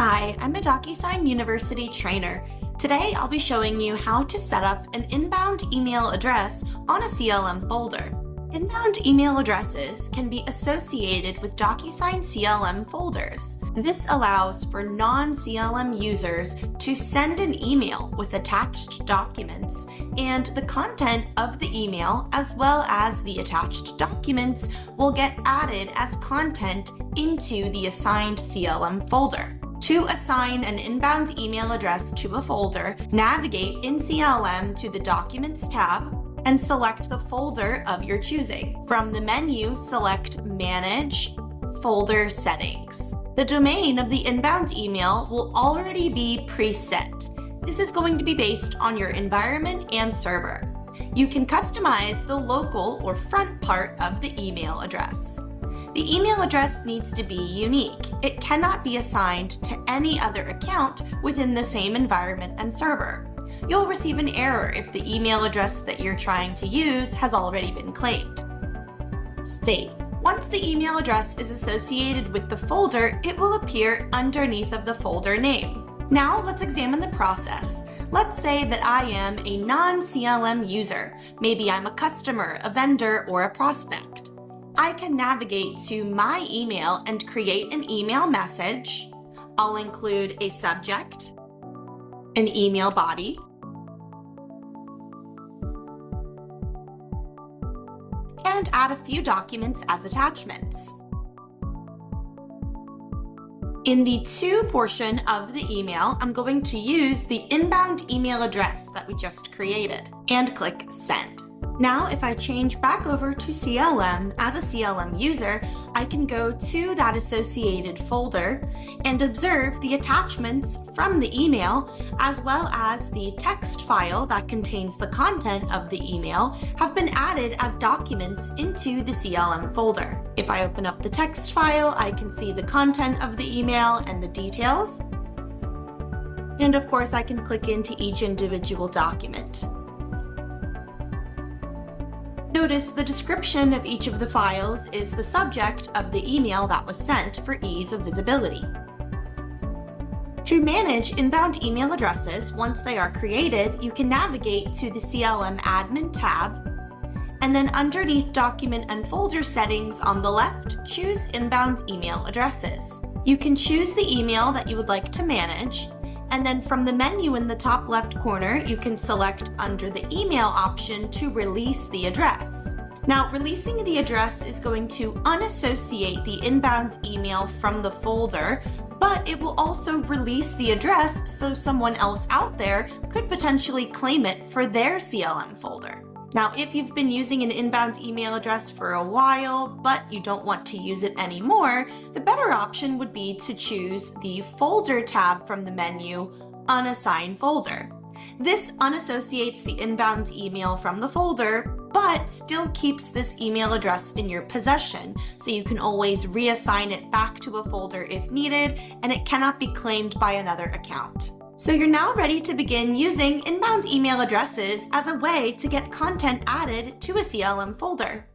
Hi, I'm a DocuSign University trainer. Today I'll be showing you how to set up an inbound email address on a CLM folder. Inbound email addresses can be associated with DocuSign CLM folders. This allows for non-CLM users to send an email with attached documents, and the content of the email as well as the attached documents will get added as content into the assigned CLM folder. To assign an inbound email address to a folder, navigate in CLM to the Documents tab and select the folder of your choosing. From the menu, select Manage Folder Settings. The domain of the inbound email will already be preset. This is going to be based on your environment and server. You can customize the local or front part of the email address. The email address needs to be unique. It cannot be assigned to any other account within the same environment and server. You'll receive an error if the email address that you're trying to use has already been claimed. Save. Once the email address is associated with the folder, it will appear underneath of the folder name. Now let's examine the process. Let's say that I am a non-CLM user. Maybe I'm a customer, a vendor, or a prospect. I can navigate to my email and create an email message. I'll include a subject, an email body, and add a few documents as attachments. In the To portion of the email, I'm going to use the inbound email address that we just created and click Send. Now, if I change back over to CLM as a CLM user, I can go to that associated folder and observe the attachments from the email, as well as the text file that contains the content of the email have been added as documents into the CLM folder. If I open up the text file, I can see the content of the email and the details. And of course, I can click into each individual document. Notice the description of each of the files is the subject of the email that was sent for ease of visibility. To manage inbound email addresses, once they are created, you can navigate to the CLM Admin tab, and then underneath Document and Folder Settings on the left, choose Inbound Email Addresses. You can choose the email that you would like to manage, and then from the menu in the top left corner, you can select under the email option to release the address. Now, releasing the address is going to unassociate the inbound email from the folder, but it will also release the address so someone else out there could potentially claim it for their CLM folder. Now, if you've been using an inbound email address for a while, but you don't want to use it anymore, the better option would be to choose the Folder tab from the menu, Unassign Folder. This unassociates the inbound email from the folder, but still keeps this email address in your possession, so you can always reassign it back to a folder if needed, and it cannot be claimed by another account. So you're now ready to begin using inbound email addresses as a way to get content added to a CLM folder.